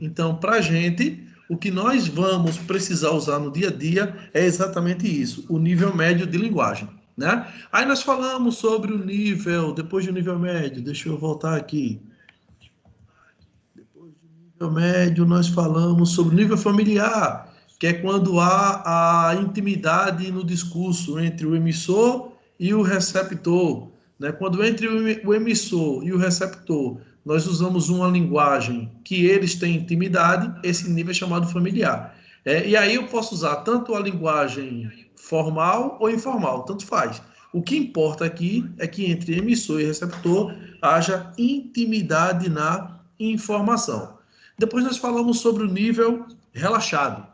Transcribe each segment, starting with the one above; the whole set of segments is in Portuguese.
Então, para a gente, o que nós vamos precisar usar no dia a dia é exatamente isso, o nível médio de linguagem, né? Aí nós falamos sobre o nível, depois do nível médio, deixa eu voltar aqui. Depois do nível médio, nós falamos sobre o nível familiar, que é quando há a intimidade no discurso entre o emissor e o receptor, né? Quando entre o emissor e o receptor nós usamos uma linguagem que eles têm intimidade, esse nível é chamado familiar. E aí eu posso usar tanto a linguagem formal ou informal, tanto faz. O que importa aqui é que entre emissor e receptor haja intimidade na informação. Depois nós falamos sobre o nível relaxado.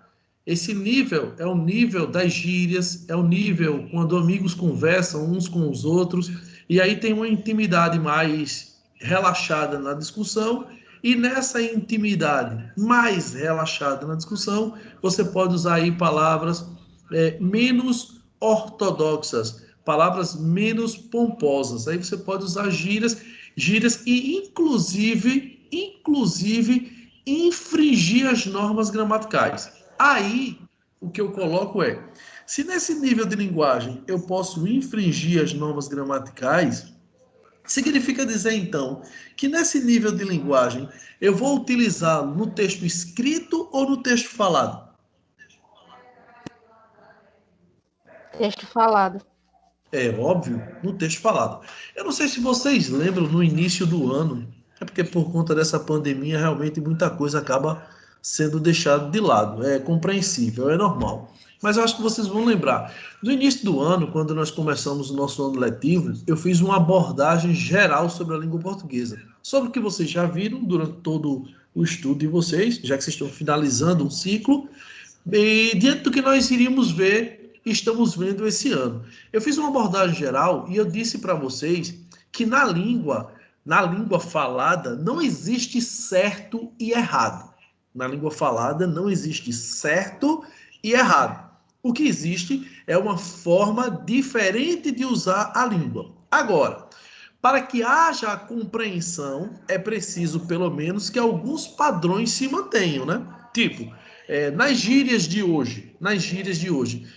Esse nível é o nível das gírias, é o nível quando amigos conversam uns com os outros, e aí tem uma intimidade mais relaxada na discussão, e nessa intimidade mais relaxada na discussão, você pode usar aí palavras menos ortodoxas, palavras menos pomposas. Aí você pode usar gírias e inclusive infringir as normas gramaticais. Aí, o que eu coloco é, se nesse nível de linguagem eu posso infringir as normas gramaticais, significa dizer, então, que nesse nível de linguagem eu vou utilizar no texto escrito ou no texto falado? Texto falado. É óbvio, no texto falado. Eu não sei se vocês lembram no início do ano, é porque por conta dessa pandemia realmente muita coisa acaba sendo deixada de lado. É compreensível, é normal. Mas eu acho que vocês vão lembrar. No início do ano, quando nós começamos o nosso ano letivo, eu fiz uma abordagem geral sobre a língua portuguesa. Sobre o que vocês já viram durante todo o estudo de vocês, já que vocês estão finalizando um ciclo, e diante do que nós iríamos ver, estamos vendo esse ano. Eu fiz uma abordagem geral e eu disse para vocês que na língua falada, não existe certo e errado. Na língua falada não existe certo e errado. O que existe é uma forma diferente de usar a língua. Agora, para que haja a compreensão, é preciso, pelo menos, que alguns padrões se mantenham, né? Tipo, nas gírias de hoje,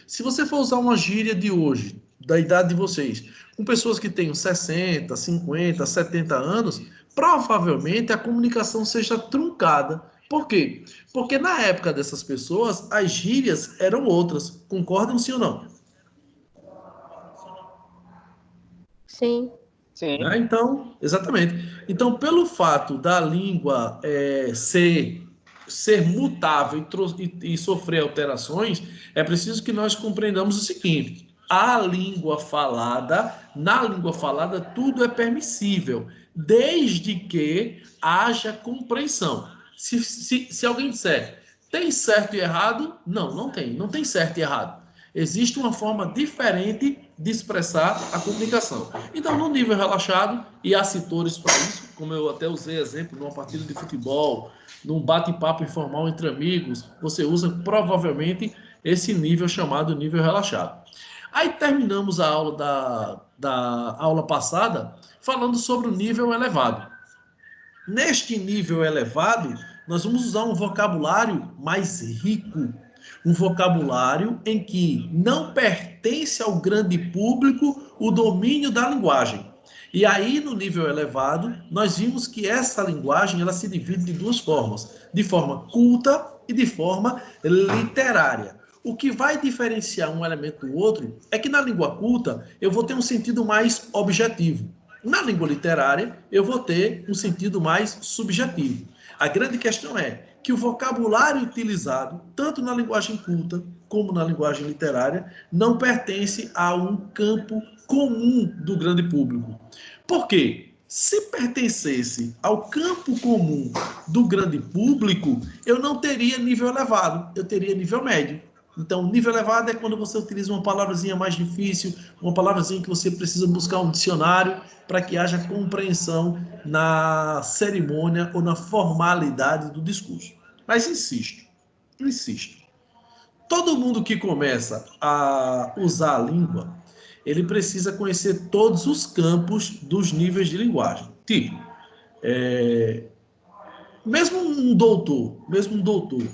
se você for usar uma gíria de hoje, da idade de vocês, com pessoas que tenham 60, 50, 70 anos, provavelmente a comunicação seja truncada. Por quê? Porque na época dessas pessoas, as gírias eram outras. Concordam sim ou não? Sim. Sim. Né? Então, exatamente. Então, pelo fato da língua ser mutável e sofrer alterações, é preciso que nós compreendamos o seguinte: na língua falada, tudo é permissível, desde que haja compreensão. Se alguém disser tem certo e errado, não tem. Não tem certo e errado. Existe uma forma diferente de expressar a comunicação. Então, no nível relaxado, e há setores para isso, como eu até usei exemplo numa partida de futebol, num bate-papo informal entre amigos, você usa provavelmente esse nível chamado nível relaxado. Aí terminamos a aula da aula passada falando sobre o nível elevado. Neste nível elevado, nós vamos usar um vocabulário mais rico, um vocabulário em que não pertence ao grande público o domínio da linguagem. E aí, no nível elevado, nós vimos que essa linguagem ela se divide de duas formas, de forma culta e de forma literária. O que vai diferenciar um elemento do outro é que na língua culta eu vou ter um sentido mais objetivo. Na língua literária, eu vou ter um sentido mais subjetivo. A grande questão é que o vocabulário utilizado, tanto na linguagem culta como na linguagem literária, não pertence a um campo comum do grande público. Por quê? Se pertencesse ao campo comum do grande público, eu não teria nível elevado, eu teria nível médio. Então, nível elevado é quando você utiliza uma palavrazinha mais difícil, uma palavrazinha que você precisa buscar um dicionário para que haja compreensão na cerimônia ou na formalidade do discurso. Mas insisto. Todo mundo que começa a usar a língua, ele precisa conhecer todos os campos dos níveis de linguagem. Tipo, mesmo um doutor,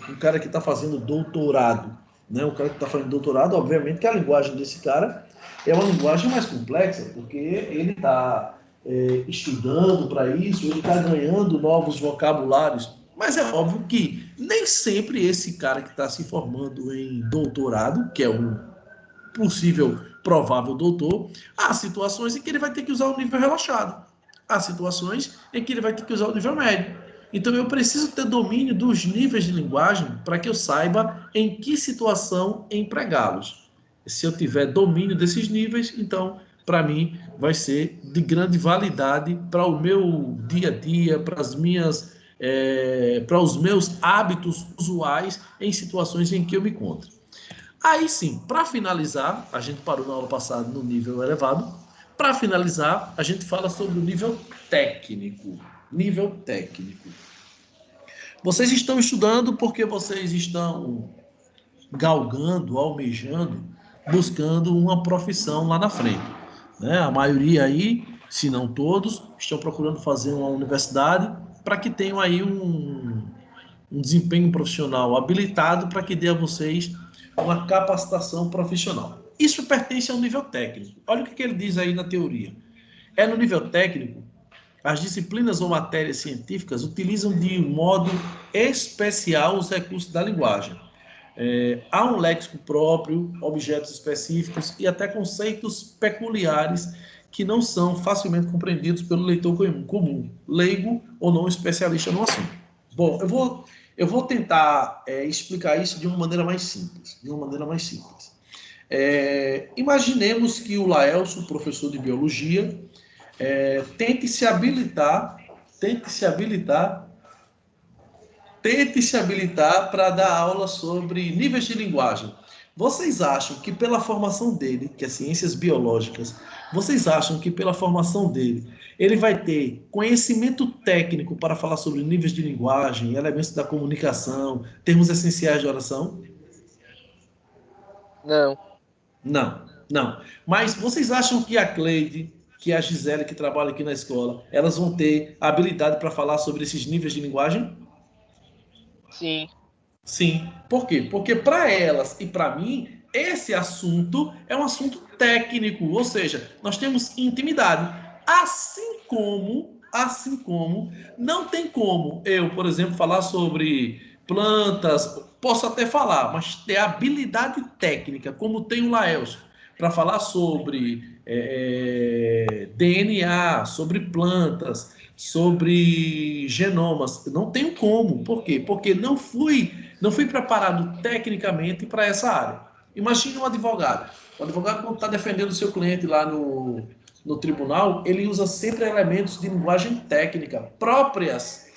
um cara que está fazendo doutorado, né? O cara que está fazendo doutorado, obviamente que a linguagem desse cara é uma linguagem mais complexa, porque ele está estudando para isso, ele está ganhando novos vocabulários. Mas é óbvio que nem sempre esse cara que está se formando em doutorado, que é um possível provável doutor, há situações em que ele vai ter que usar o nível relaxado. Há situações em que ele vai ter que usar o nível médio. Então eu preciso ter domínio dos níveis de linguagem para que eu saiba em que situação empregá-los. Se eu tiver domínio desses níveis, então para mim vai ser de grande validade para o meu dia a dia, para as minhas para os meus hábitos usuais em situações em que eu me encontro. Aí sim, para finalizar, a gente parou na aula passada no nível elevado. Para finalizar, a gente fala sobre o nível técnico. Nível técnico. Vocês estão estudando porque vocês estão galgando, almejando, buscando uma profissão lá na frente. Né? A maioria aí, se não todos, estão procurando fazer uma universidade para que tenham aí um desempenho profissional habilitado para que dê a vocês uma capacitação profissional. Isso pertence ao nível técnico. Olha o que ele diz aí na teoria. É no nível técnico, as disciplinas ou matérias científicas utilizam de modo especial os recursos da linguagem. Há um léxico próprio, objetos específicos e até conceitos peculiares que não são facilmente compreendidos pelo leitor comum, leigo ou não especialista no assunto. Bom, eu vou tentar explicar isso de uma maneira mais simples. Imaginemos que o Laelso, professor de biologia, tente se habilitar para dar aula sobre níveis de linguagem. Vocês acham que pela formação dele, que é ciências biológicas, vocês acham que pela formação dele, ele vai ter conhecimento técnico para falar sobre níveis de linguagem, elementos da comunicação, termos essenciais de oração? Não. Não, não. Mas vocês acham que a Cleide, que a Gisele, que trabalha aqui na escola, elas vão ter habilidade para falar sobre esses níveis de linguagem? Sim. Sim. Por quê? Porque para elas e para mim, esse assunto é um assunto técnico, ou seja, nós temos intimidade. Assim como, não tem como eu, por exemplo, falar sobre plantas, posso até falar, mas ter habilidade técnica, como tem o Laelso, para falar sobre DNA, sobre plantas, sobre genomas. Não tenho como. Por quê? Porque não fui preparado tecnicamente para essa área. Imagine um advogado. O advogado, quando está defendendo o seu cliente lá no tribunal, ele usa sempre elementos de linguagem técnica próprias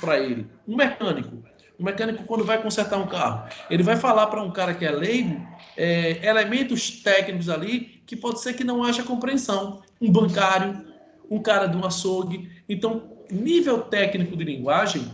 para ele. Um mecânico, quando vai consertar um carro, ele vai falar para um cara que é leigo elementos técnicos ali que pode ser que não haja compreensão. Um bancário, um cara de um açougue. Então, nível técnico de linguagem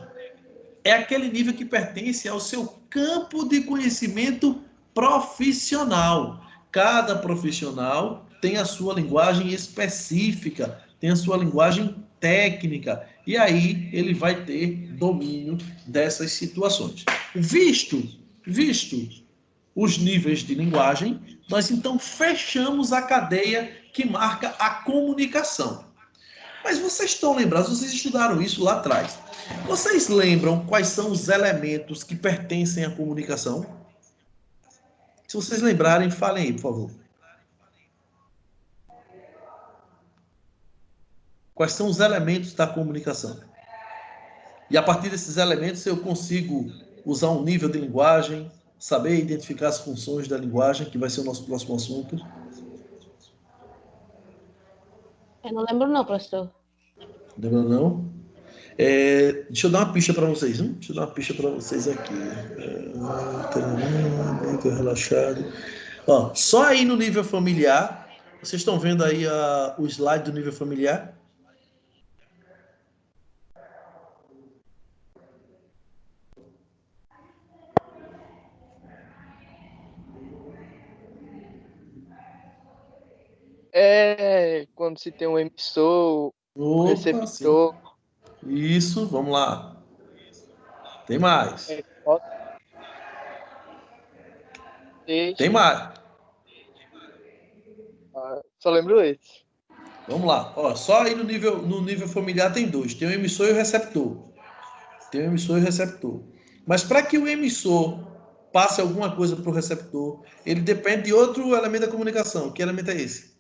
é aquele nível que pertence ao seu campo de conhecimento profissional. Cada profissional tem a sua linguagem específica, tem a sua linguagem técnica, e aí ele vai ter domínio dessas situações. Visto os níveis de linguagem, nós então fechamos a cadeia que marca a comunicação. Mas vocês estão lembrados, vocês estudaram isso lá atrás. Vocês lembram quais são os elementos que pertencem à comunicação? Se vocês lembrarem, falem aí, por favor. Quais são os elementos da comunicação? E a partir desses elementos eu consigo usar um nível de linguagem, saber identificar as funções da linguagem, que vai ser o nosso próximo assunto. Eu não lembro não, professor. Lembra não? Deixa eu dar uma pista para vocês, hein? Deixa eu dar uma pista para vocês aqui. Nível relaxado. Ó, só aí no nível familiar, vocês estão vendo aí o slide do nível familiar? É quando se tem um emissor, um Opa, sim. receptor. Isso, vamos lá. Tem mais. É, ó, Tem deixa. mais. Só lembro esse. Vamos lá. Ó, só aí no nível familiar tem dois. Tem o emissor e o receptor. Tem o emissor e o receptor. Mas para que o emissor passe alguma coisa para o receptor, ele depende de outro elemento da comunicação. Que elemento é esse?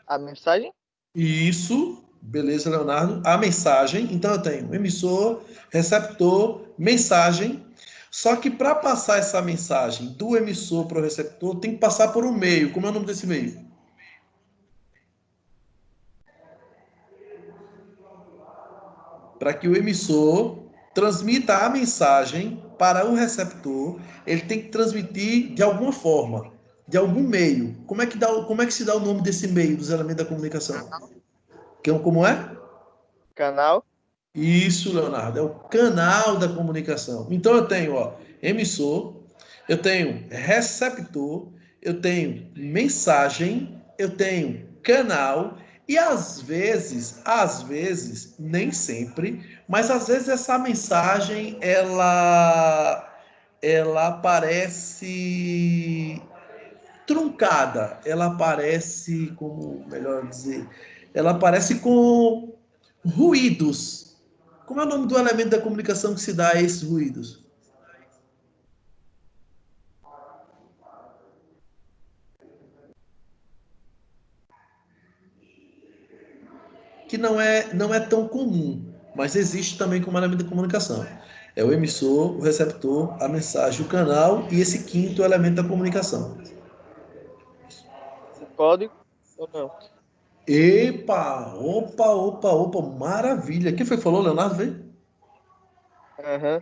A mensagem? Isso, beleza, Leonardo. A mensagem, então eu tenho emissor, receptor, mensagem. Só que para passar essa mensagem do emissor para o receptor, tem que passar por um meio. Como é o nome desse meio? Para que o emissor transmita a mensagem para o receptor, ele tem que transmitir de alguma forma, de algum meio. Como é que se dá o nome desse meio dos elementos da comunicação? Como é? Canal? Isso, Leonardo, é o canal da comunicação. Então eu tenho, ó, emissor, eu tenho receptor, eu tenho mensagem, eu tenho canal e às vezes, nem sempre, mas às vezes essa mensagem ela aparece truncada, ela aparece, como melhor dizer, ela aparece com ruídos. Como é o nome do elemento da comunicação que se dá a esses ruídos? Que não é tão comum, mas existe também como elemento de comunicação. É o emissor, o receptor, a mensagem, o canal e esse quinto elemento da comunicação. O código? Ou não? Epa, opa, maravilha. Quem foi que falou, Leonardo? Veio? Aham.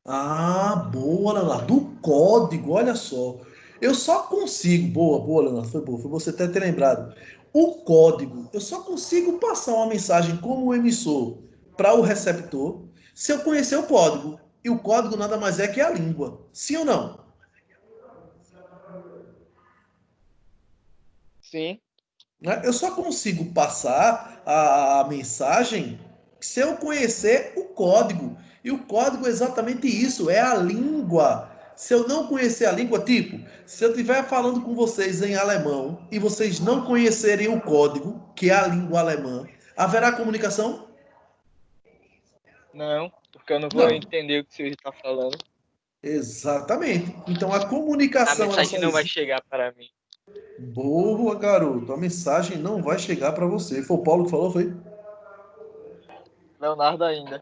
Ah, boa, Leonardo. Do código, olha só. Eu só consigo. Boa, Leonardo. Foi boa. Foi você até ter lembrado. O código, eu só consigo passar uma mensagem como emissor para o receptor se eu conhecer o código. E o código nada mais é que a língua. Sim ou não? Sim. Né? Eu só consigo passar a mensagem se eu conhecer o código. E o código é exatamente isso, é a língua. Se eu não conhecer a língua, tipo, se eu estiver falando com vocês em alemão e vocês não conhecerem o código, que é a língua alemã, haverá comunicação? Não, porque eu não vou Não. entender o que você está falando. Exatamente. Então a A comunicação ela só mensagem não vai existe. chegar para mim. Boa, garoto. A mensagem não vai chegar para você. Foi o Paulo que falou, foi? Leonardo ainda.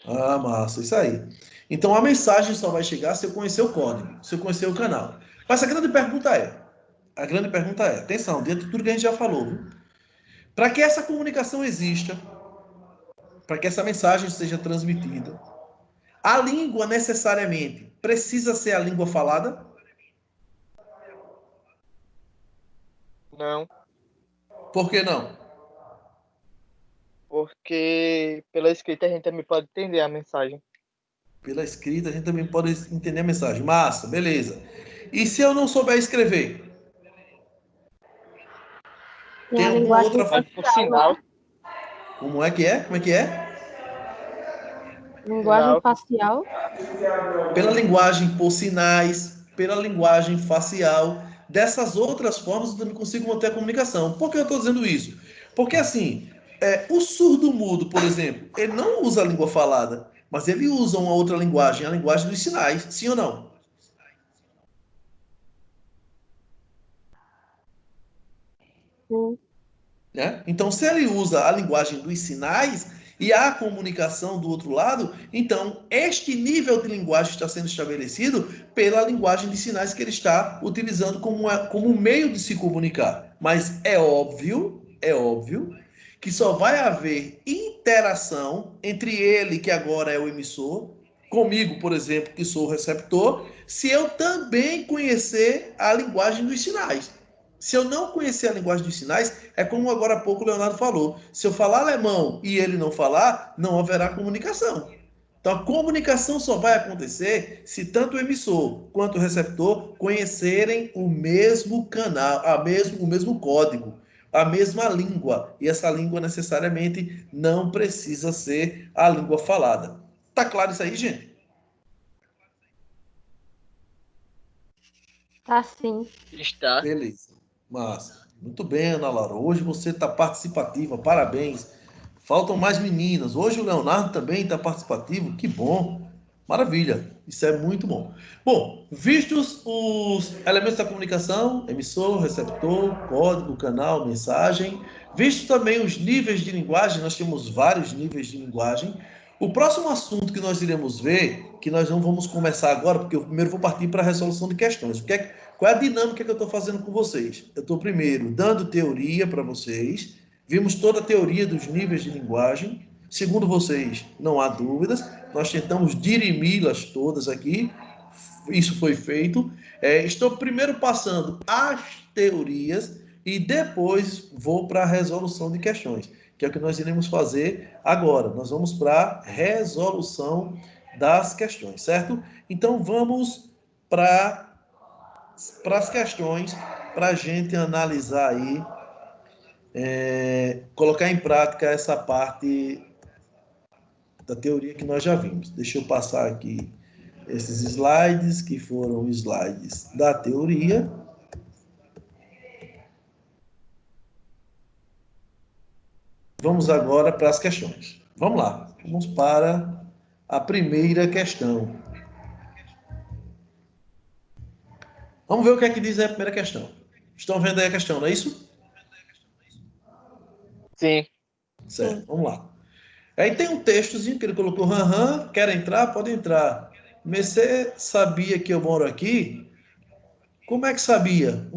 Ah, massa, isso aí. Então a mensagem só vai chegar se eu conhecer o código, se eu conhecer o canal. Mas a grande pergunta é, atenção, dentro de tudo que a gente já falou, para que essa comunicação exista, para que essa mensagem seja transmitida, a língua necessariamente precisa ser a língua falada? Não, Por que não? porque pela escrita a gente também pode entender a mensagem. Pela escrita a gente também pode entender a mensagem. Massa, beleza. E se eu não souber escrever? Tem Tem a alguma linguagem outra. Pode por facial, sinal, né? Como é que é? Como é que é? Linguagem sinal. facial. Pela linguagem por sinais, pela linguagem facial, dessas outras formas eu também consigo manter a comunicação. Por que eu estou dizendo isso? Porque assim, o surdo-mudo, por exemplo, ele não usa a língua falada, mas ele usa uma outra linguagem, a linguagem dos sinais, sim ou não? Sim. Né? Então, se ele usa a linguagem dos sinais e a comunicação do outro lado, então este nível de linguagem está sendo estabelecido pela linguagem de sinais que ele está utilizando como meio de se comunicar. Mas é óbvio que só vai haver interação entre ele, que agora é o emissor, comigo, por exemplo, que sou o receptor, se eu também conhecer a linguagem dos sinais. Se eu não conhecer a linguagem dos sinais, é como agora há pouco o Leonardo falou. Se eu falar alemão e ele não falar, não haverá comunicação. Então a comunicação só vai acontecer se tanto o emissor quanto o receptor conhecerem o mesmo canal, o mesmo código, a mesma língua. E essa língua necessariamente não precisa ser a língua falada. Tá claro isso aí, gente? Tá sim. Está. Beleza. Massa. Muito bem, Ana Laura. Hoje você está participativa. Parabéns. Faltam mais meninas. Hoje o Leonardo também está participativo. Que bom. Maravilha. Isso é muito bom. Bom, vistos os elementos da comunicação, emissor, receptor, código, canal, mensagem, vistos também os níveis de linguagem, nós temos vários níveis de linguagem. O próximo assunto que nós iremos ver, que nós não vamos começar agora, porque eu primeiro vou partir para a resolução de questões. Qual é a dinâmica que eu estou fazendo com vocês? Eu estou primeiro dando teoria para vocês, vimos toda a teoria dos níveis de linguagem. Segundo vocês, não há dúvidas, nós tentamos dirimi-las todas aqui, isso foi feito. Estou primeiro passando as teorias e depois vou para a resolução de questões, que é o que nós iremos fazer agora. Nós vamos para a resolução das questões, certo? Então vamos para as questões para a gente analisar aí, colocar em prática essa parte da teoria que nós já vimos. Deixa eu passar aqui esses slides, que foram slides da teoria. Vamos agora para as questões. Vamos lá, vamos para a primeira questão. Vamos ver o que é que diz a primeira questão. Estão vendo aí a questão, não é isso? Sim. Certo, vamos lá. Aí tem um textozinho que ele colocou, quer entrar? Pode entrar. Você sabia que eu moro aqui? Como é que sabia?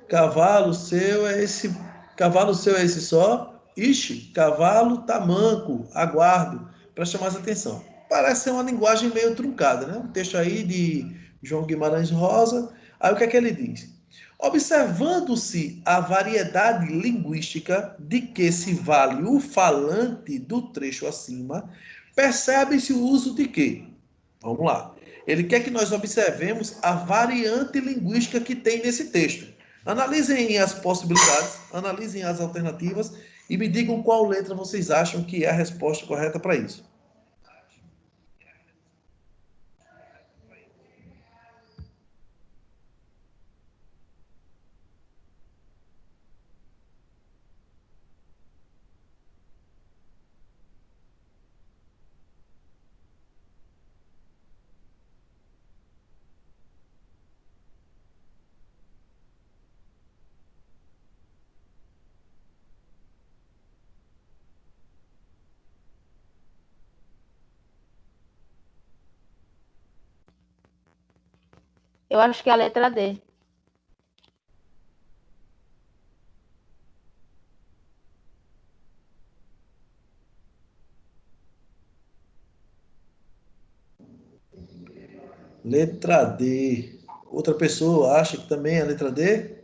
Cavalo seu é esse só? Ixi, cavalo tamanco, aguardo. Preste mais atenção. Parece ser uma linguagem meio truncada, né? Um texto aí de João Guimarães Rosa. Aí o que é que ele diz? Observando-se a variedade linguística de que se vale o falante do trecho acima, percebe-se o uso de quê? Vamos lá. Ele quer que nós observemos a variante linguística que tem nesse texto. Analisem as possibilidades, analisem as alternativas e me digam qual letra vocês acham que é a resposta correta para isso. Eu acho que é a letra D. Letra D. Outra pessoa acha que também é a letra D?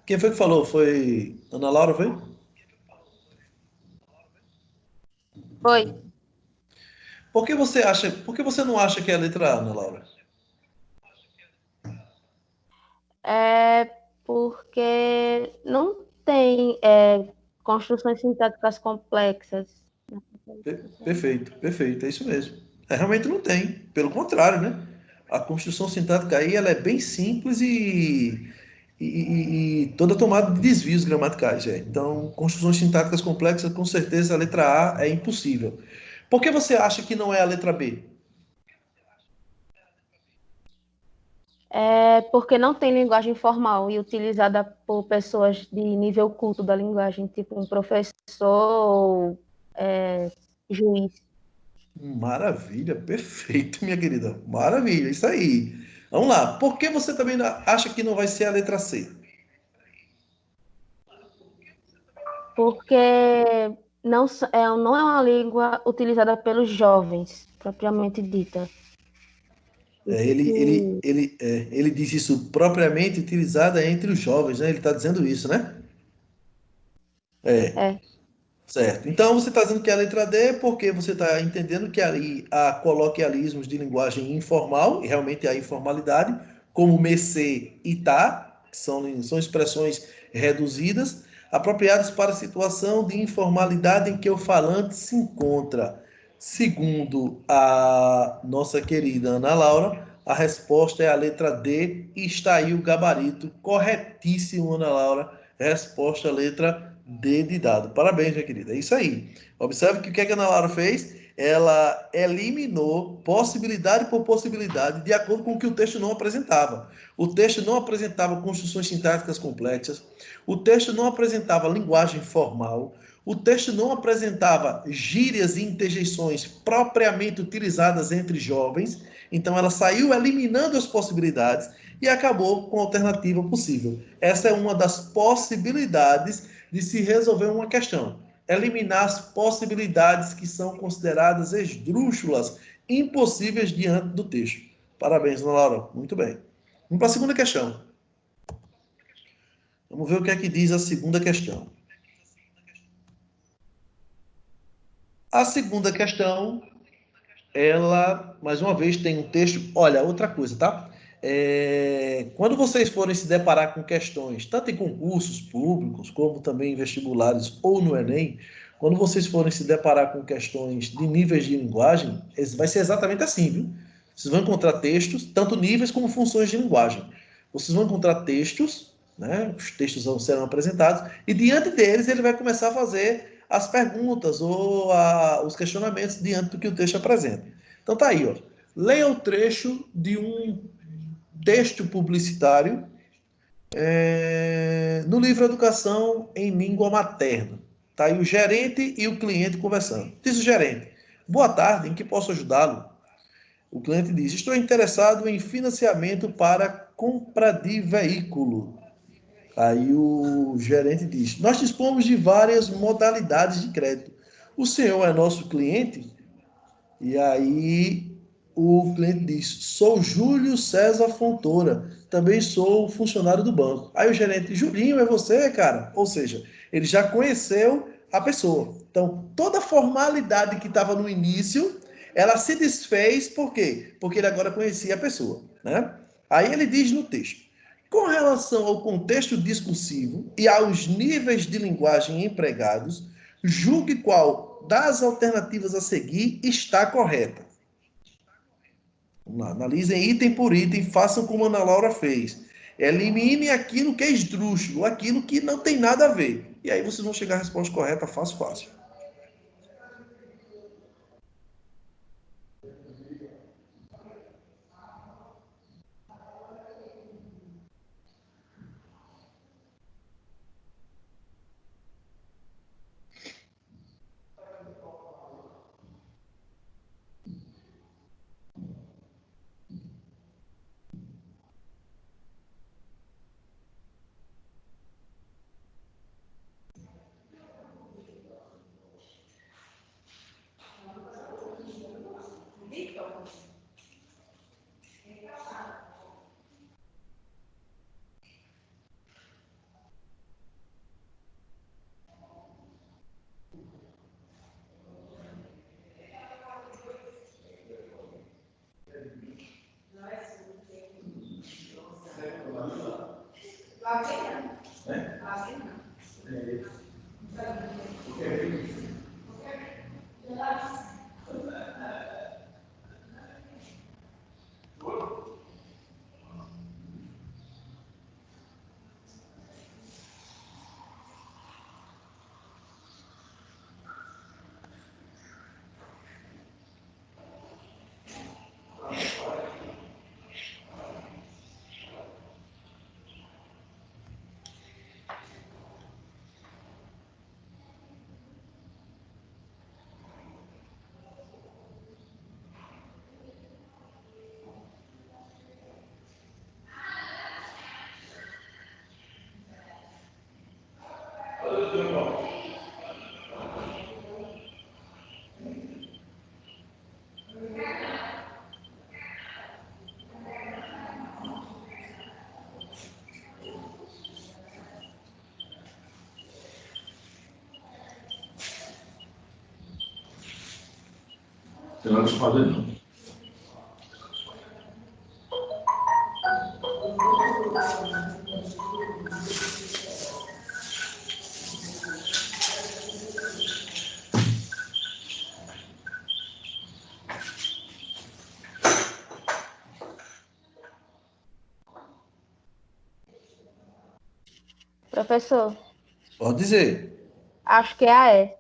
Quem foi que falou? Foi Ana Laura, foi? Foi. Por que você não acha que é a letra A, Ana Laura? É porque não tem construções sintáticas complexas. Perfeito, perfeito, é isso mesmo. Realmente não tem, pelo contrário, né? A construção sintática aí ela é bem simples e toda tomada de desvios gramaticais. Então, construções sintáticas complexas, com certeza a letra A é impossível. Por que você acha que não é a letra B? É porque não tem linguagem formal e utilizada por pessoas de nível culto da linguagem, tipo um professor ou juiz. Maravilha, perfeito, minha querida. Maravilha, isso aí. Vamos lá. Por que você também acha que não vai ser a letra C? Porque não é uma língua utilizada pelos jovens, propriamente dita. Isso que Ele diz isso propriamente utilizada entre os jovens, né? Ele está dizendo isso, né? É, é. certo. Então você está dizendo que é a letra D porque você está entendendo que ali há coloquialismos de linguagem informal, e realmente há informalidade, como mercê e tá, que são expressões reduzidas, apropriadas para a situação de informalidade em que o falante se encontra. Segundo a nossa querida Ana Laura, a resposta é a letra D e está aí o gabarito corretíssimo, Ana Laura. Resposta, letra D de dado. Parabéns, minha querida. É isso aí. Observe que o que a Ana Laura fez? Ela eliminou possibilidade por possibilidade de acordo com o que o texto não apresentava. O texto não apresentava construções sintáticas complexas, o texto não apresentava linguagem formal, o texto não apresentava gírias e interjeições propriamente utilizadas entre jovens, então ela saiu eliminando as possibilidades e acabou com a alternativa possível. Essa é uma das possibilidades de se resolver uma questão. Eliminar as possibilidades que são consideradas esdrúxulas, impossíveis diante do texto. Parabéns, Ana Laura. Muito bem. Vamos para a segunda questão. Vamos ver o que é que diz a segunda questão. A segunda questão, ela, mais uma vez, tem um texto. Olha, outra coisa, tá? Quando vocês forem se deparar com questões, tanto em concursos públicos, como também em vestibulares ou no Enem, quando vocês forem se deparar com questões de níveis de linguagem, vai ser exatamente assim, viu? Vocês vão encontrar textos, tanto níveis como funções de linguagem. Vocês vão encontrar textos, né? Os textos serão apresentados, e diante deles ele vai começar a fazer as perguntas ou os questionamentos diante do que o texto apresenta. Então tá aí, ó. Leia o trecho de um texto publicitário no livro Educação em Língua Materna. Tá aí o gerente e o cliente conversando. Diz o gerente: boa tarde, em que posso ajudá-lo? O cliente diz: estou interessado em financiamento para compra de veículo. Aí o gerente diz: nós dispomos de várias modalidades de crédito. O senhor é nosso cliente? E aí o cliente diz: sou Júlio César Fontoura, também sou funcionário do banco. Aí o gerente: Julinho, é você, cara? Ou seja, ele já conheceu a pessoa. Então, toda formalidade que estava no início, ela se desfez, por quê? Porque ele agora conhecia a pessoa, né? Aí ele diz no texto: com relação ao contexto discursivo e aos níveis de linguagem empregados, julgue qual das alternativas a seguir está correta. Vamos lá, analisem item por item, façam como a Ana Laura fez. Elimine aquilo que é esdrúxulo, aquilo que não tem nada a ver. E aí vocês vão chegar à resposta correta fácil, fácil. Tem nada pra fazer, não. Professor, Pode dizer. acho que é a E.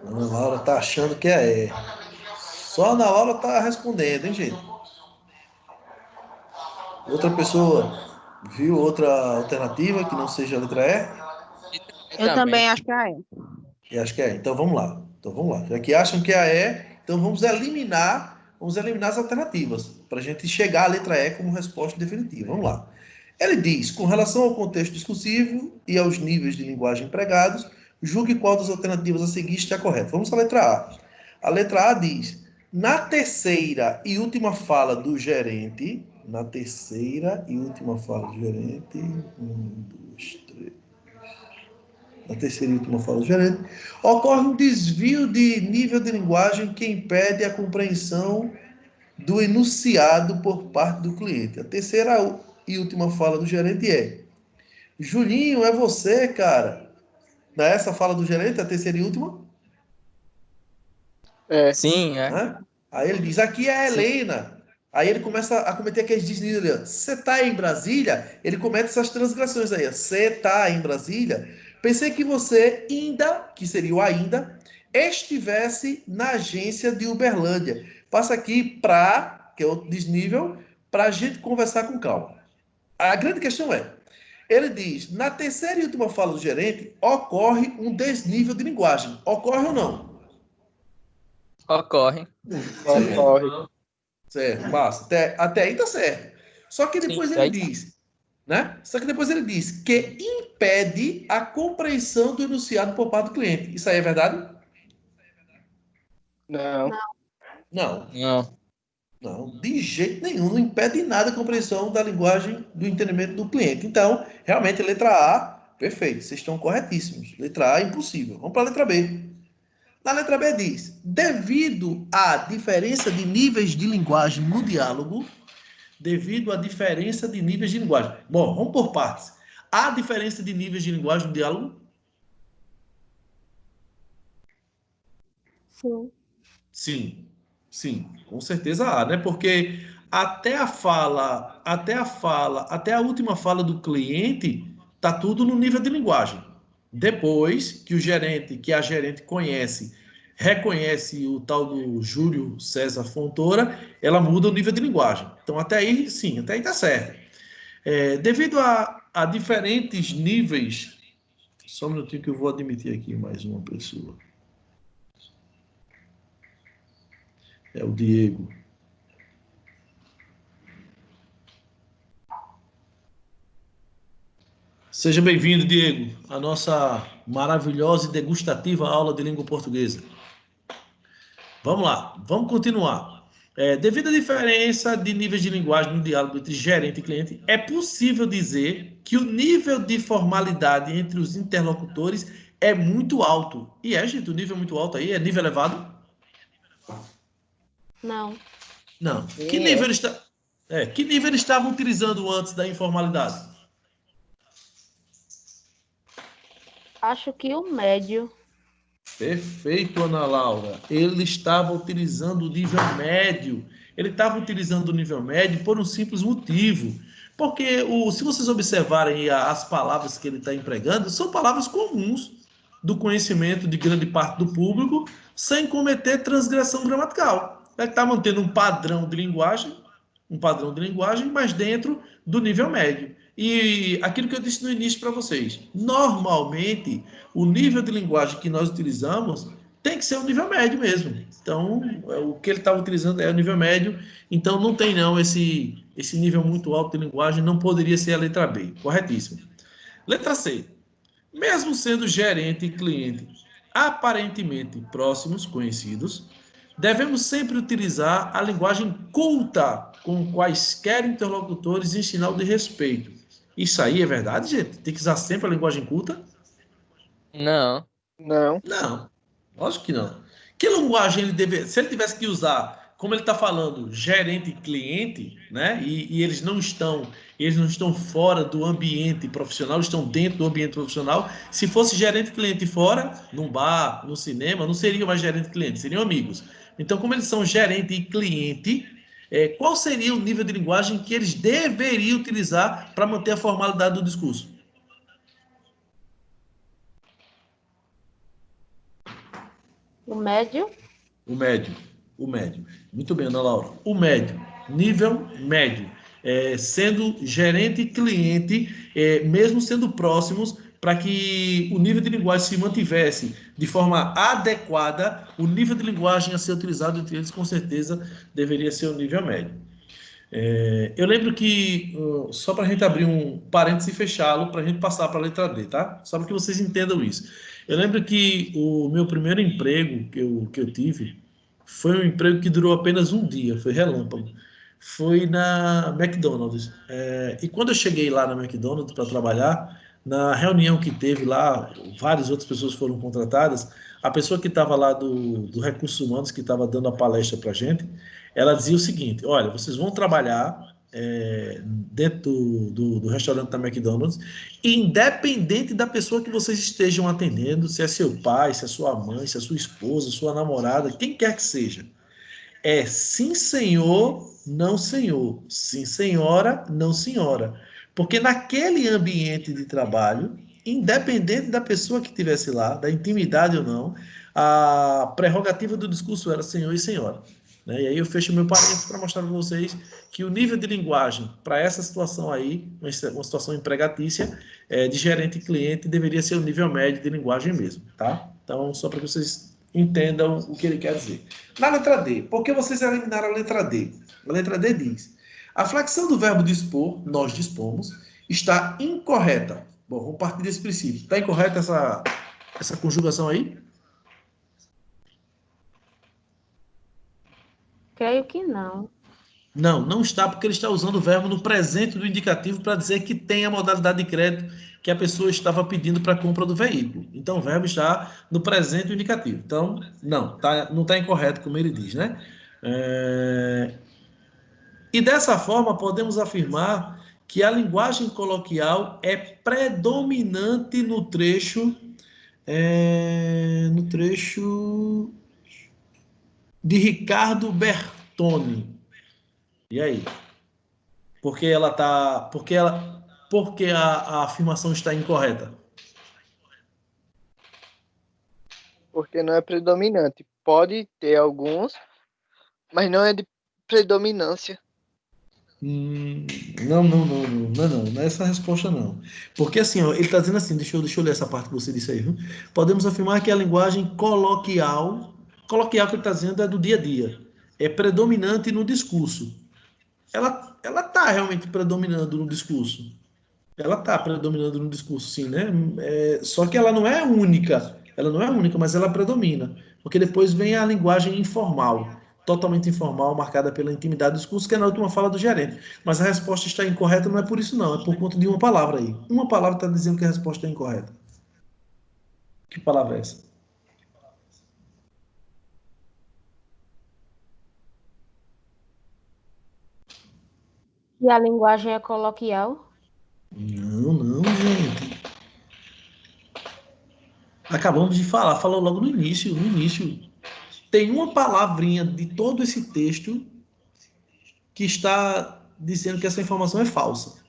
Ana Laura tá achando que é E. Só a Ana Laura tá respondendo, hein, gente? Outra pessoa viu outra alternativa que não seja a letra Eu também acho que é a E. E? E acho que é E. Então vamos lá. Já que acham que é a E, então vamos eliminar as alternativas para a gente chegar à letra E como resposta definitiva. Vamos lá. Ele diz, com relação ao contexto discursivo e aos níveis de linguagem empregados, julgue qual das alternativas a seguir está correta. Vamos à letra A. A letra A diz, na terceira e última fala do gerente, ocorre um desvio de nível de linguagem que impede a compreensão do enunciado por parte do cliente. A terceira e última fala do gerente é: Julinho, é você, cara? Não é essa fala do gerente, a terceira e última? Sim, é. Né? Aí ele diz: aqui é a Helena. Aí ele começa a cometer aqueles deslizes ali. Você tá em Brasília? Ele comete essas transgressões aí. Você tá em Brasília? Pensei que você ainda, que seria o ainda, estivesse na agência de Uberlândia. Passa aqui que é outro desnível, para a gente conversar com calma. A grande questão é, ele diz, na terceira e última fala do gerente, ocorre um desnível de linguagem. Ocorre ou não? Ocorre. Ocorre. Certo, passa. Até aí tá certo. Só que depois Sim, ele aí diz, né? Só que depois ele diz que impede a compreensão do enunciado por parte do cliente. Isso aí é verdade? Não. Não. não. Não, de jeito nenhum. Não impede em nada a compreensão da linguagem, do entendimento do cliente. Então, realmente, letra A, perfeito. Vocês estão corretíssimos. Letra A, impossível. Vamos para a letra B. Na letra B diz, devido à diferença de níveis de linguagem no diálogo, Bom, vamos por partes. Há diferença de níveis de linguagem no diálogo? Sim. Sim, sim, com certeza há, né? Porque até a última fala do cliente, tá tudo no nível de linguagem. Depois que a gerente reconhece o tal do Júlio César Fontoura, ela muda o nível de linguagem. Então, até aí, sim, até aí tá certo. Devido a diferentes níveis, só um minutinho que eu vou admitir aqui mais uma pessoa. É o Diego. Seja bem-vindo, Diego, à nossa maravilhosa e degustativa aula de língua portuguesa. Vamos lá, vamos continuar. Devido à diferença de níveis de linguagem no diálogo entre gerente e cliente, é possível dizer que o nível de formalidade entre os interlocutores é muito alto. E gente, o nível muito alto aí é nível elevado? Não. Não. Sim, Que nível eles estavam utilizando antes da informalidade? Acho que o médio. Perfeito, Ana Laura. Ele estava utilizando o nível médio. Ele estava utilizando o nível médio por um simples motivo. Porque se vocês observarem as palavras que ele está empregando, são palavras comuns do conhecimento de grande parte do público, sem cometer transgressão gramatical. Ele está mantendo um padrão de linguagem, mas dentro do nível médio. E aquilo que eu disse no início para vocês, normalmente o nível de linguagem que nós utilizamos tem que ser o nível médio mesmo. Então, o que ele estava utilizando é o nível médio, então não tem não esse nível muito alto de linguagem, não poderia ser a letra B, corretíssimo. Letra C, mesmo sendo gerente e cliente aparentemente próximos, conhecidos, devemos sempre utilizar a linguagem culta com quaisquer interlocutores em sinal de respeito. Isso aí é verdade, gente? Tem que usar sempre a linguagem culta? Não. Não. Não, lógico que não. Que linguagem ele deve... Se ele tivesse que usar, como ele está falando, gerente e cliente, né? E eles não estão fora do ambiente profissional, estão dentro do ambiente profissional. Se fosse gerente e cliente fora, num bar, no cinema, não seriam mais gerente e cliente, seriam amigos. Então, como eles são gerente e cliente, qual seria o nível de linguagem que eles deveriam utilizar para manter a formalidade do discurso? O médio? O médio. O médio. Muito bem, Ana Laura. O médio. Nível médio. Sendo gerente e cliente, mesmo sendo próximos, para que o nível de linguagem se mantivesse de forma adequada, o nível de linguagem a ser utilizado entre eles, com certeza, deveria ser o nível médio. Eu lembro que, só para a gente abrir um parênteses e fechá-lo, para a gente passar para a letra D, tá? Só para que vocês entendam isso. Eu lembro que o meu primeiro emprego que eu tive foi um emprego que durou apenas um dia, foi relâmpago. Foi na McDonald's. E quando eu cheguei lá na McDonald's para trabalhar, na reunião que teve lá, várias outras pessoas foram contratadas. A pessoa que estava lá do Recursos Humanos, que estava dando a palestra para a gente, ela dizia o seguinte: olha, vocês vão trabalhar dentro do restaurante da McDonald's, independente da pessoa que vocês estejam atendendo, se é seu pai, se é sua mãe, se é sua esposa, sua namorada, quem quer que seja. Sim, senhor, não, senhor. Sim, senhora, não, senhora. Porque naquele ambiente de trabalho, independente da pessoa que estivesse lá, da intimidade ou não, a prerrogativa do discurso era senhor e senhora. Né? E aí eu fecho meu parênteses para mostrar para vocês que o nível de linguagem para essa situação aí, uma situação empregatícia, de gerente e cliente, deveria ser o nível médio de linguagem mesmo, tá? Então, só para que vocês entendam o que ele quer dizer. Na letra D, por que vocês eliminaram a letra D? A letra D diz: a flexão do verbo dispor, nós dispomos, está incorreta. Bom, vamos partir desse princípio. Está incorreta essa conjugação aí? Creio que não. Não, não está, porque ele está usando o verbo no presente do indicativo para dizer que tem a modalidade de crédito que a pessoa estava pedindo para a compra do veículo. Então, o verbo está no presente do indicativo. Então, não está incorreto, como ele diz, né? E dessa forma, podemos afirmar que a linguagem coloquial é predominante no trecho de Ricardo Bertoni. E aí? Porque a afirmação está incorreta? Porque não é predominante. Pode ter alguns, mas não é de predominância. Não é essa a resposta, não. Porque assim, ó, ele está dizendo assim, deixa eu ler essa parte que você disse aí, viu? Podemos afirmar que a linguagem coloquial que ele está dizendo é do dia a dia, é predominante no discurso. Ela está realmente predominando no discurso. Ela está predominando no discurso, sim, né? Só que ela não é única. Ela não é única, mas ela predomina. Porque depois vem a linguagem informal, totalmente informal, marcada pela intimidade do discurso, que é na última fala do gerente. Mas a resposta está incorreta, não é por isso, não. É por conta de uma palavra aí. Uma palavra está dizendo que a resposta é incorreta. Que palavra é essa? E a linguagem é coloquial? Não, gente. Acabamos de falar, falou logo no início. Tem uma palavrinha de todo esse texto que está dizendo que essa informação é falsa.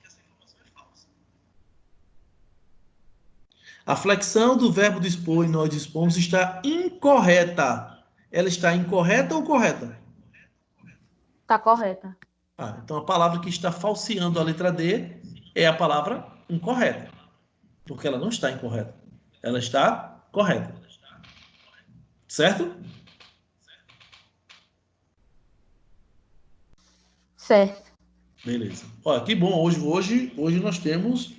A flexão do verbo dispor e nós dispomos está incorreta. Ela está incorreta ou correta? Está correta. Então a palavra que está falseando a letra D é a palavra incorreta. Porque ela não está incorreta. Ela está correta. Certo? Certo. Beleza. Olha, que bom. Hoje nós temos,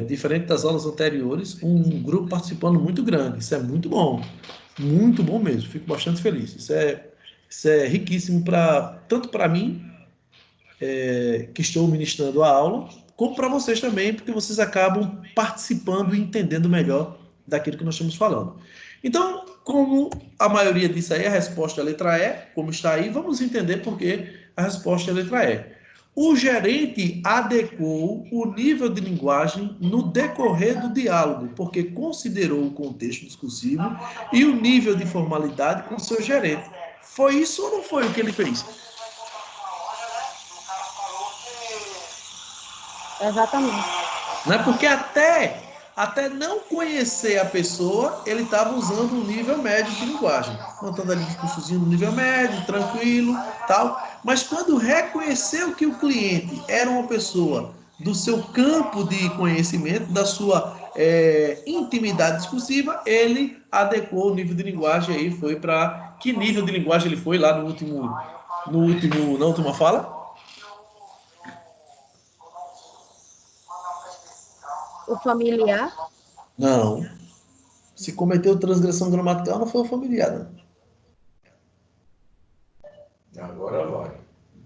diferente das aulas anteriores, um grupo participando muito grande. Isso é muito bom. Muito bom mesmo. Fico bastante feliz. Isso é riquíssimo tanto para mim, que estou ministrando a aula, como para vocês também, porque vocês acabam participando e entendendo melhor daquilo que nós estamos falando. Então, Como a maioria disso aí, a resposta é a letra E, como está aí, vamos entender por que a resposta é a letra E. O gerente adequou o nível de linguagem no decorrer do diálogo, porque considerou o contexto discursivo e o nível de formalidade com seu gerente. Foi isso ou não foi o que ele fez? Exatamente. Né? Porque até não conhecer a pessoa, ele estava usando um nível médio de linguagem, montando ali um discursozinho no nível médio, tranquilo, tal. Mas quando reconheceu que o cliente era uma pessoa do seu campo de conhecimento, da sua intimidade discursiva, ele adequou o nível de linguagem aí, foi para que nível de linguagem ele foi lá na última fala? O familiar, Não. Se cometeu transgressão gramatical, não foi o familiar, não. Agora vai.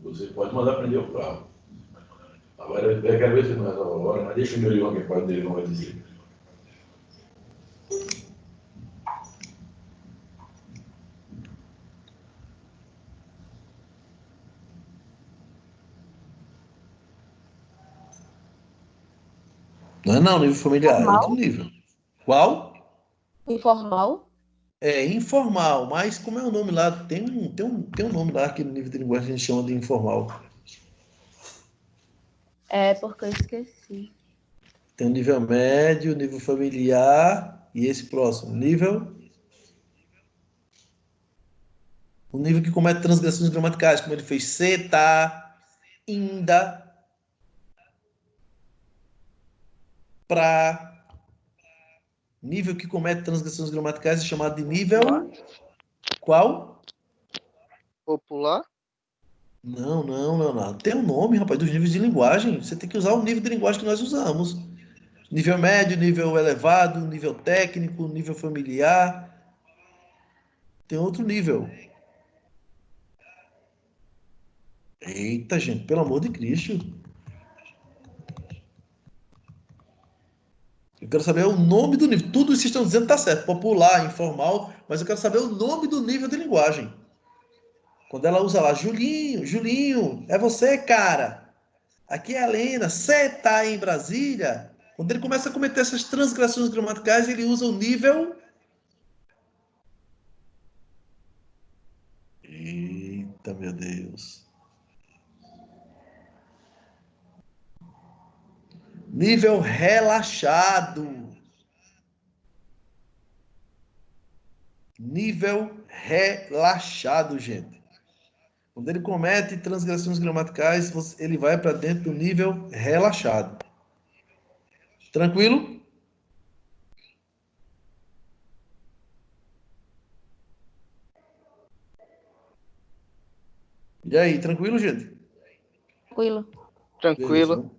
Você pode mandar prender o carro. Agora eu quero ver se não resolve agora, mas deixa o meu irmão que pode dele não vai dizer. Não é não, nível familiar, é outro formal, nível. Qual? informal, É informal, mas como é o nome lá? Tem um nome lá que no nível de linguagem a gente chama de informal. é porque eu esqueci. Tem o nível médio, nível familiar e esse próximo. O nível que comete transgressões gramaticais, como ele fez se, tá, ainda, pra. Nível que comete transgressões gramaticais é chamado de nível. Popular? Qual? Popular? Não, não, Leonardo. Tem um nome, rapaz, dos níveis de linguagem. Você tem que usar o nível de linguagem que nós usamos. Nível médio, nível elevado, nível técnico, nível familiar. Tem outro nível. Eita, gente, pelo amor de Cristo. Eu quero saber o nome do nível. Tudo isso que estão dizendo está certo. Popular, informal, mas eu quero saber o nome do nível de linguagem. Quando ela usa lá, Julinho, Julinho, é você, cara. Aqui é a Helena, você tá em Brasília? Quando ele começa a cometer essas transgressões gramaticais, ele usa o nível. Eita, meu Deus. Nível relaxado. Nível relaxado, gente. Quando ele comete transgressões gramaticais, ele vai para dentro do nível relaxado. Tranquilo? E aí, tranquilo, gente? Tranquilo. Beleza. Tranquilo.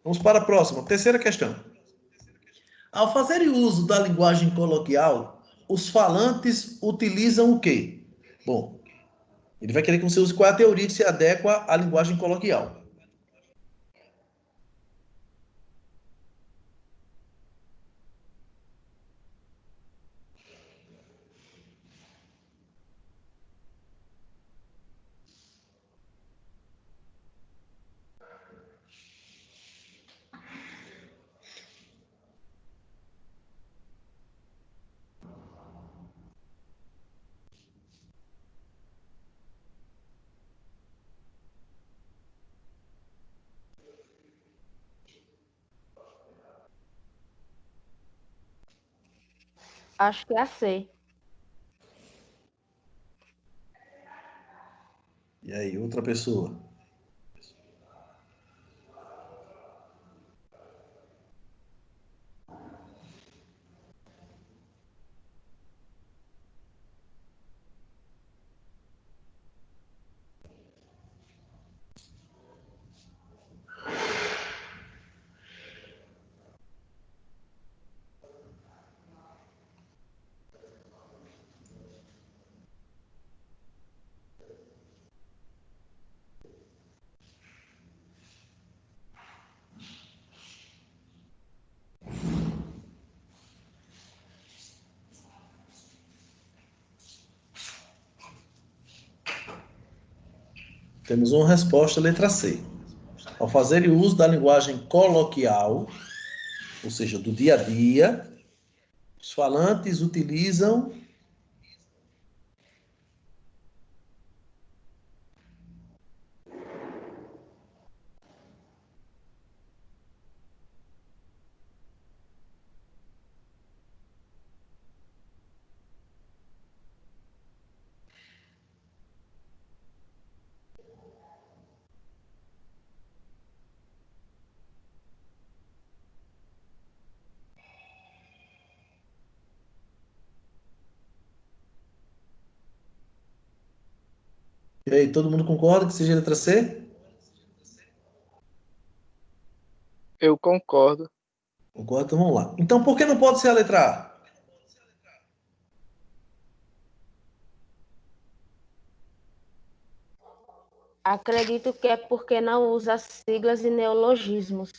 Vamos para a próxima. Terceira questão. Ao fazerem uso da linguagem coloquial, os falantes utilizam o quê? Bom, ele vai querer que você use qual é a teoria que se adequa à linguagem coloquial. Acho que é a C. E aí, outra pessoa. Temos uma resposta, letra C. Ao fazer uso da linguagem coloquial, ou seja, do dia a dia, os falantes utilizam... E aí, todo mundo concorda que seja a letra C? Eu concordo. Concorda? Então vamos lá. Então, por que não pode ser a letra A? Acredito que é porque não usa siglas e neologismos.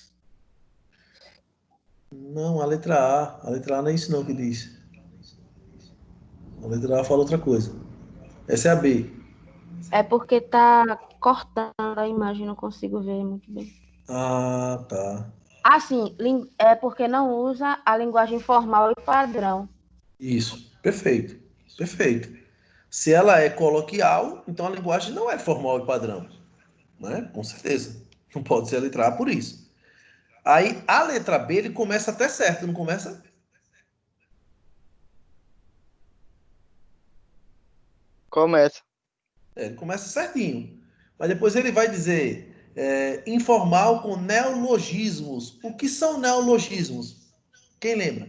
Não, a letra A. A letra A não é isso não que diz. A letra A fala outra coisa. Essa é a B. É porque tá cortando a imagem, não consigo ver muito bem. Ah, tá. Ah, sim, é porque não usa a linguagem formal e padrão. Isso. Perfeito. Perfeito. Se ela é coloquial, então a linguagem não é formal e padrão. Né? Com certeza. Não pode ser a letra A por isso. Aí, a letra B, ele começa até certo, não começa? Começa. Ele começa certinho. Mas depois ele vai dizer informal com neologismos. O que são neologismos? Quem lembra?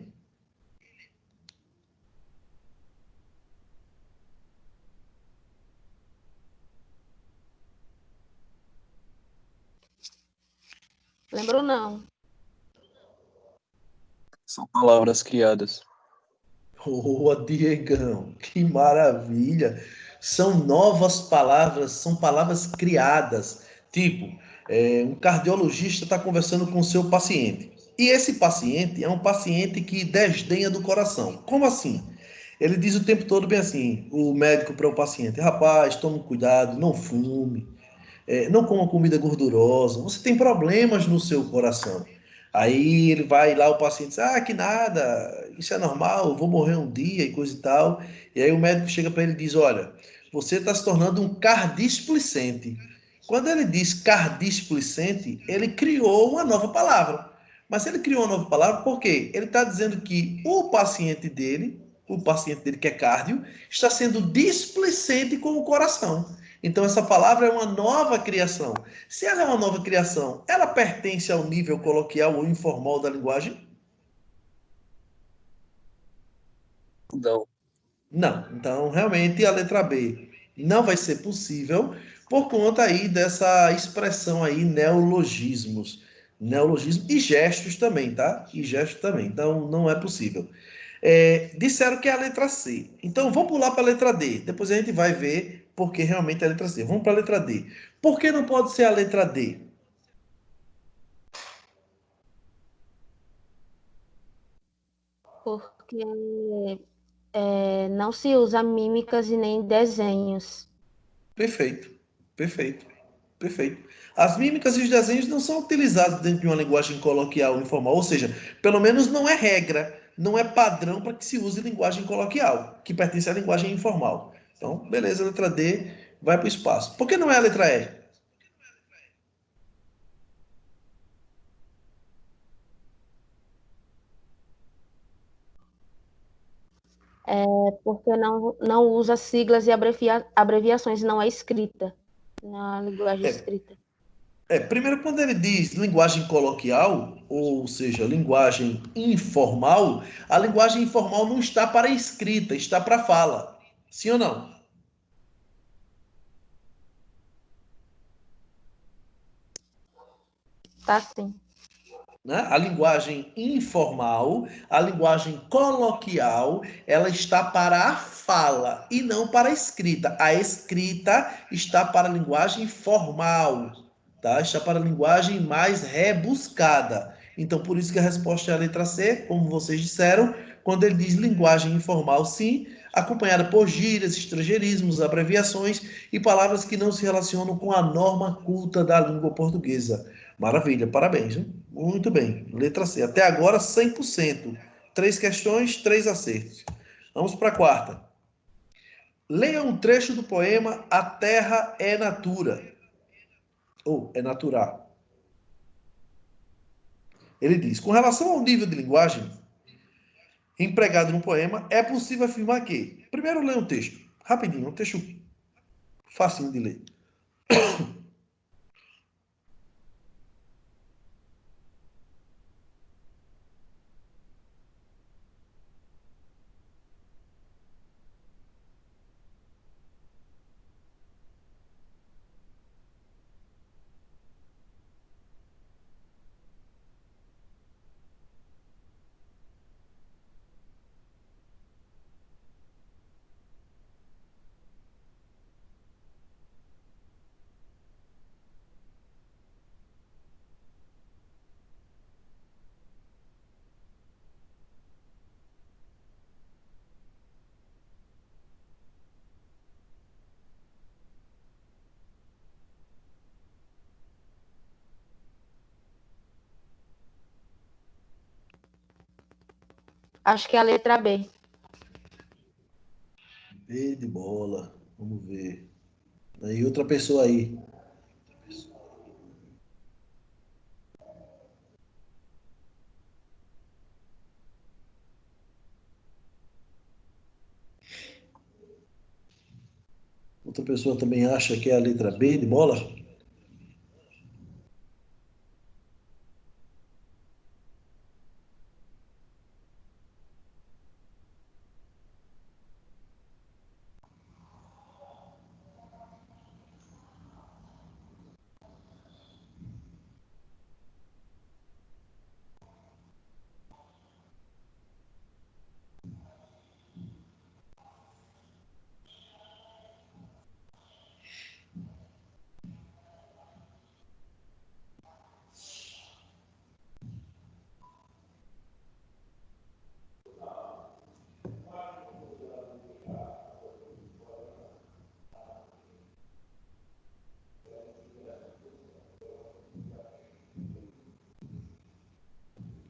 Lembro não. São palavras criadas. Boa, Diegão, que maravilha! São novas palavras, são palavras criadas. Tipo, um cardiologista está conversando com o seu paciente. E esse paciente é um paciente que desdenha do coração. Como assim? Ele diz o tempo todo bem assim, o médico para o paciente: rapaz, tome cuidado, não fume, não coma comida gordurosa, você tem problemas no seu coração. Aí ele vai lá, o paciente diz, que nada, isso é normal, eu vou morrer um dia e coisa e tal. E aí o médico chega para ele e diz, olha, você está se tornando um cardisplicente. Quando ele diz cardisplicente, ele criou uma nova palavra. Mas ele criou uma nova palavra por quê? Ele está dizendo que o paciente dele que é cardio, está sendo displicente com o coração. Então, essa palavra é uma nova criação. Se ela é uma nova criação, ela pertence ao nível coloquial ou informal da linguagem? Não. Não. Então, realmente, a letra B não vai ser possível por conta aí dessa expressão aí, neologismos. Neologismo e gestos também, tá? E gestos também. Então, não é possível. Disseram que é a letra C. Então, vamos pular para a letra D. Depois a gente vai ver porque realmente é a letra C. Vamos para a letra D. Por que não pode ser a letra D? Porque não se usa mímicas e nem desenhos. Perfeito, perfeito, perfeito. As mímicas e os desenhos não são utilizados dentro de uma linguagem coloquial informal, ou seja, pelo menos não é regra, não é padrão para que se use linguagem coloquial, que pertence à linguagem informal. Então, beleza, a letra D vai para o espaço. Por que não é a letra E? Porque não usa siglas e abreviações, não é escrita, na linguagem escrita. Primeiro, quando ele diz linguagem coloquial, ou seja, linguagem informal, a linguagem informal não está para escrita, está para fala. Sim ou não? Tá sim. Né? A linguagem informal, a linguagem coloquial, ela está para a fala e não para a escrita. A escrita está para a linguagem formal, tá? Está para a linguagem mais rebuscada. Então, por isso que a resposta é a letra C, como vocês disseram, quando ele diz linguagem informal, sim, acompanhada por gírias, estrangeirismos, abreviações e palavras que não se relacionam com a norma culta da língua portuguesa. Maravilha, parabéns. Hein? Muito bem. Letra C. Até agora, 100%. 3 questões, 3 acertos. Vamos para a quarta. Leia um trecho do poema A Terra é Natura. Ou é natural. Ele diz, com relação ao nível de linguagem empregado no poema, é possível afirmar que... Primeiro, leia um texto. Rapidinho, um texto facinho de ler. Acho que é a letra B. B de bola. Vamos ver. Aí outra pessoa aí. Outra pessoa também acha que é a letra B de bola?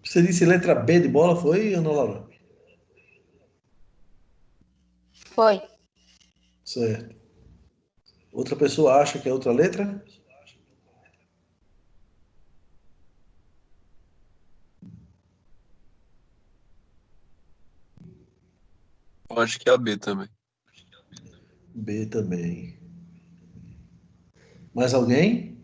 Você disse letra B de bola, foi, Ana Laura? Foi. Certo. Outra pessoa acha que é outra letra? Eu acho que é a B também. B também. Mais alguém?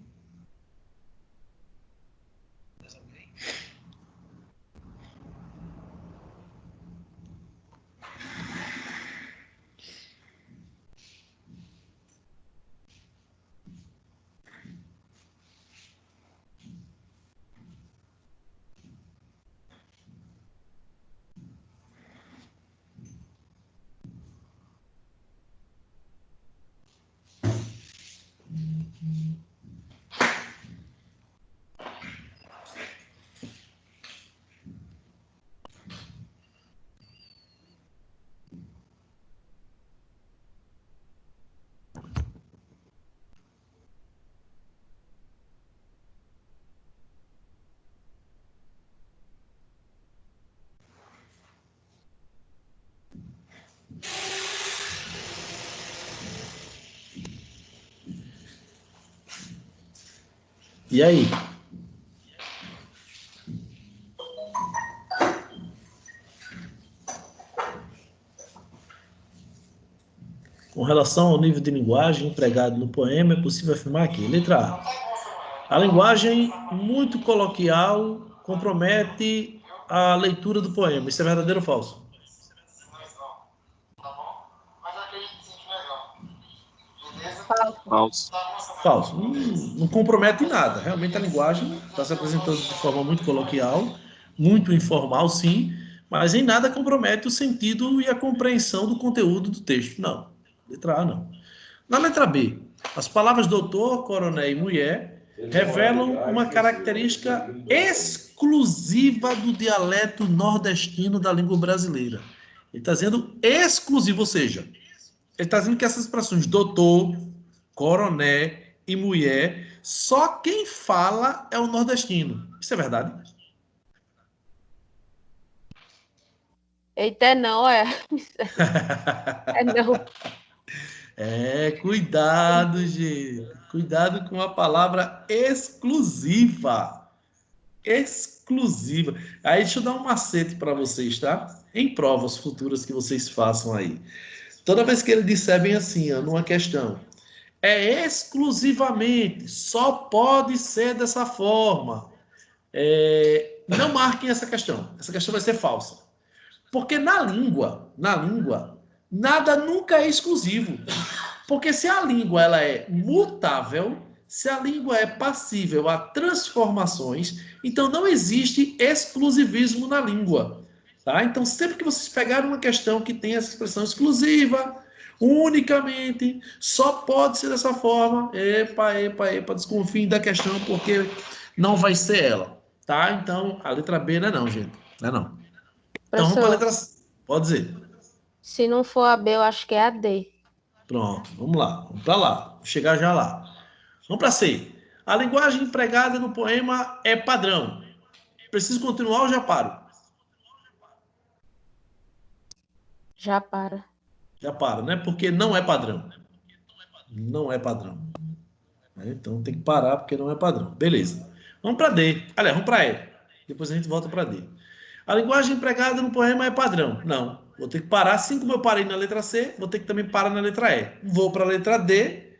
E aí? Com relação ao nível de linguagem empregado no poema, é possível afirmar que, letra A, a linguagem muito coloquial compromete a leitura do poema. Isso é verdadeiro ou falso? Falso. Falso. Falso. Não compromete em nada. Realmente a linguagem está se apresentando de forma muito coloquial, muito informal, sim, mas em nada compromete o sentido e a compreensão do conteúdo do texto. Não. Letra A, não. Na letra B, as palavras doutor, coronel e mulher revelam uma característica exclusiva exclusiva do dialeto nordestino da língua brasileira. Ele está dizendo exclusivo, ou seja, ele está dizendo que essas expressões doutor, coroné e mulher, só quem fala é o nordestino. Isso é verdade? Eita, não, é. É não. Cuidado, gente. Cuidado com a palavra exclusiva. Exclusiva. Aí deixa eu dar um macete para vocês, tá? Em provas futuras que vocês façam aí. Toda vez que ele disser bem assim, ó, numa questão, é exclusivamente, só pode ser dessa forma. Não marquem essa questão. Essa questão vai ser falsa. Porque na língua, nada nunca é exclusivo. Porque se a língua ela é mutável, se a língua é passível a transformações, então não existe exclusivismo na língua. Tá? Então, sempre que vocês pegarem uma questão que tem essa expressão exclusiva, unicamente, só pode ser dessa forma, epa, desconfiem da questão, porque não vai ser ela. Tá? Então, a letra B não é não, gente. Não é não. Então, vamos para a letra C. Pode dizer. Se não for a B, eu acho que é a D. Pronto, vamos lá. Vamos para lá. Vou chegar já lá. Vamos para C. A linguagem empregada no poema é padrão. Preciso continuar ou já paro? Já para. Já paro, né? Porque não é padrão. Não é padrão. Então tem que parar porque não é padrão. Beleza. Vamos para D. Aliás, vamos para E. Depois a gente volta para D. A linguagem empregada no poema é padrão. Não. Vou ter que parar, assim como eu parei na letra C, vou ter que também parar na letra E. Vou para a letra D,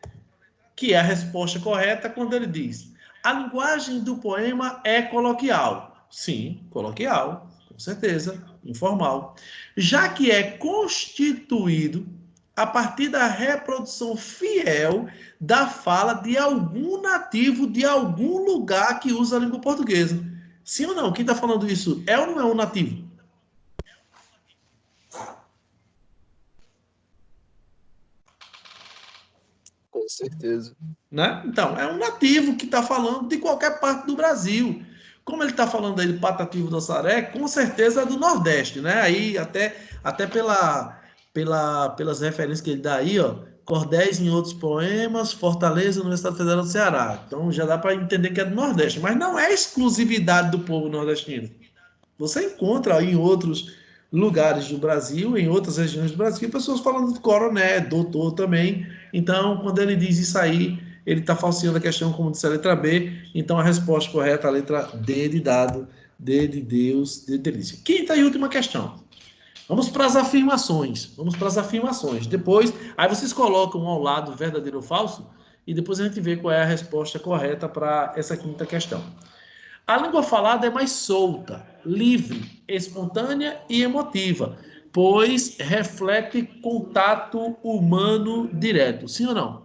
que é a resposta correta quando ele diz: a linguagem do poema é coloquial. Sim, coloquial, com certeza, informal. Já que é constituído a partir da reprodução fiel da fala de algum nativo de algum lugar que usa a língua portuguesa. Sim ou não? Quem está falando isso é ou não é um nativo? Com certeza. Né? Então, é um nativo que está falando de qualquer parte do Brasil. Como ele está falando aí de Patativo do Assaré, com certeza é do Nordeste, né? Aí, até pelas referências que ele dá aí, ó, Cordéis em outros poemas, Fortaleza no Estado Federal do Ceará. Então, já dá para entender que é do Nordeste, mas não é exclusividade do povo nordestino. Você encontra em outros lugares do Brasil, em outras regiões do Brasil, pessoas falando de coroné, doutor também. Então, quando ele diz isso aí, ele está falseando a questão, como disse a letra B. Então, a resposta correta é a letra D de dado, D de Deus, D de delícia. Quinta e última questão. Vamos para as afirmações. Depois, aí vocês colocam ao lado verdadeiro ou falso, e depois a gente vê qual é a resposta correta para essa quinta questão. A língua falada é mais solta, livre, espontânea e emotiva, pois reflete contato humano direto. Sim ou não?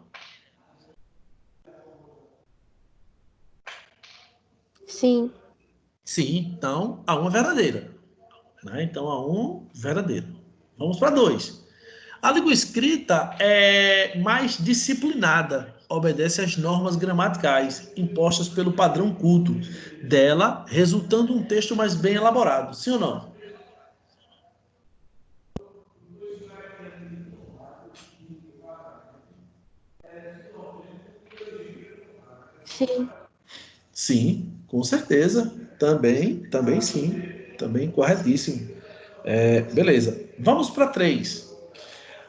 Sim. Sim, então a 1 é verdadeira. Né? Então a 1 verdadeira. Vamos para 2. A língua escrita é mais disciplinada, obedece às normas gramaticais impostas pelo padrão culto dela, resultando um texto mais bem elaborado. Sim ou não? Sim. Sim, com certeza. Também sim. Também corretíssimo. Beleza. Vamos para 3.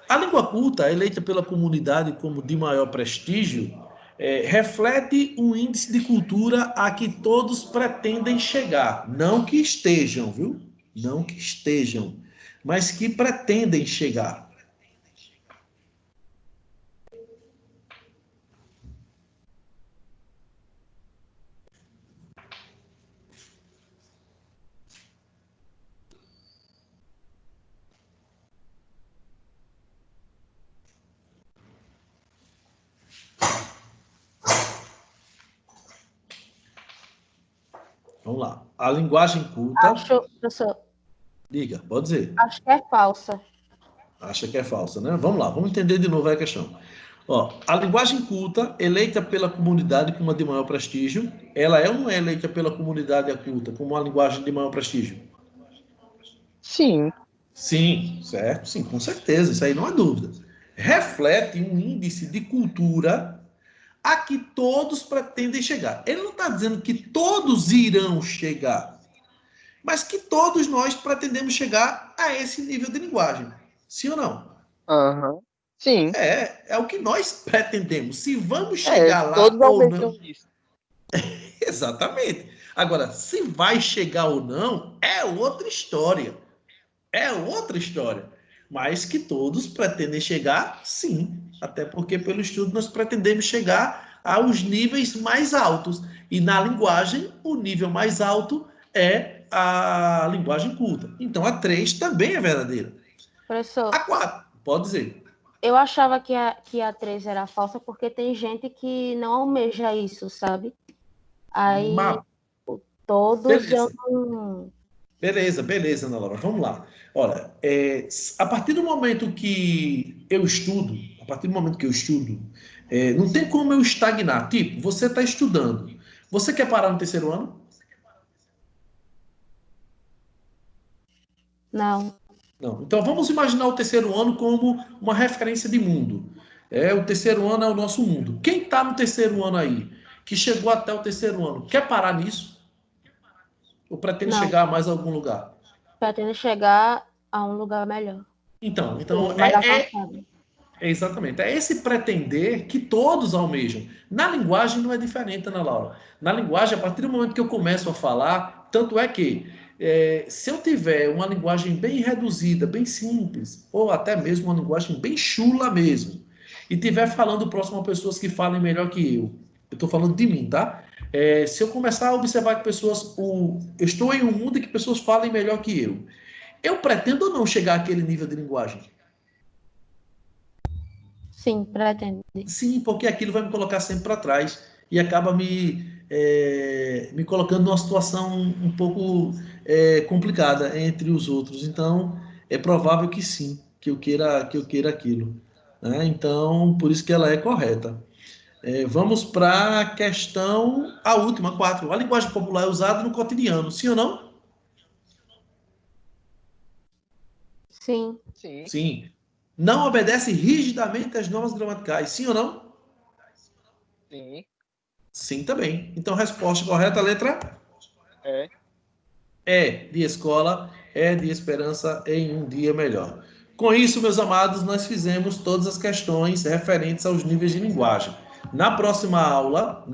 A língua culta, eleita pela comunidade como de maior prestígio, reflete um índice de cultura a que todos pretendem chegar. Não que estejam, viu? Não que estejam, mas que pretendem chegar. Vamos lá. A linguagem culta. Professor, Diga, pode dizer. acho que é falsa. Acha que é falsa, né? Vamos lá, vamos entender de novo a questão. Ó, a linguagem culta, eleita pela comunidade como a de maior prestígio, ela é ou não é eleita pela comunidade culta como uma linguagem de maior prestígio? Sim. Sim, certo? Sim, com certeza, isso aí não há dúvida. Reflete um índice de cultura a que todos pretendem chegar. Ele não está dizendo que todos irão chegar, mas que todos nós pretendemos chegar a esse nível de linguagem. Sim ou não? Aham. Sim. É o que nós pretendemos. Se vamos chegar lá Todos ou almejam não, isso. exatamente. Agora, se vai chegar ou não, é outra história. É outra história. Mas que todos pretendem chegar, sim. Até porque, pelo estudo, nós pretendemos chegar aos níveis mais altos. E na linguagem, o nível mais alto é a linguagem culta. Então, a 3 também é verdadeira. A Professor, 4, pode dizer. eu achava que a 3 era falsa porque tem gente que não almeja isso, sabe? Aí Mas, todos eu beleza. não. Beleza, Ana Laura. Vamos lá. Olha, a partir do momento que eu estudo, não tem como eu estagnar. Tipo, você está estudando. Você quer parar no terceiro ano? Não, Não. Então, vamos imaginar o terceiro ano como uma referência de mundo. O terceiro ano é o nosso mundo. Quem está no terceiro ano aí, que chegou até o terceiro ano, quer parar nisso? Ou pretende não. chegar a mais algum lugar? Pretendo chegar a um lugar melhor. Então Sim, mais avançado. exatamente. É esse pretender que todos almejam. Na linguagem não é diferente, Ana Laura. Na linguagem, a partir do momento que eu começo a falar, tanto é que se eu tiver uma linguagem bem reduzida, bem simples, ou até mesmo uma linguagem bem chula mesmo, e tiver falando próximo a pessoas que falem melhor que eu estou falando de mim, tá? Se eu começar a observar que eu estou em um mundo em que pessoas falem melhor que eu pretendo ou não chegar àquele nível de linguagem? Sim, pretendo. Sim, porque aquilo vai me colocar sempre para trás e acaba me colocando numa situação um pouco complicada entre os outros. Então, é provável que sim, que eu queira aquilo. Né? Então, por isso que ela é correta. Vamos para a questão, a última, 4. A linguagem popular é usada no cotidiano, sim ou não? Sim, Sim. Sim. Não obedece rigidamente às normas gramaticais, sim ou não? Sim. Sim também. Então, resposta correta, letra É. E de escola, E de esperança em um dia melhor. Com isso, meus amados, nós fizemos todas as questões referentes aos níveis de linguagem. Na próxima aula,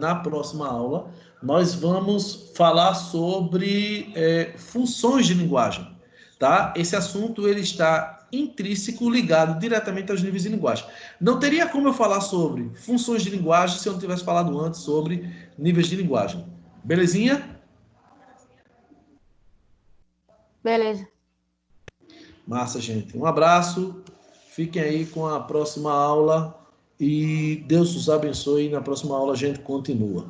nós vamos falar sobre funções de linguagem, tá? Esse assunto ele está intrínseco ligado diretamente aos níveis de linguagem. Não teria como eu falar sobre funções de linguagem se eu não tivesse falado antes sobre níveis de linguagem. Belezinha? beleza. Massa, gente. Um abraço. Fiquem aí com a próxima aula e Deus os abençoe. Na próxima aula a gente continua.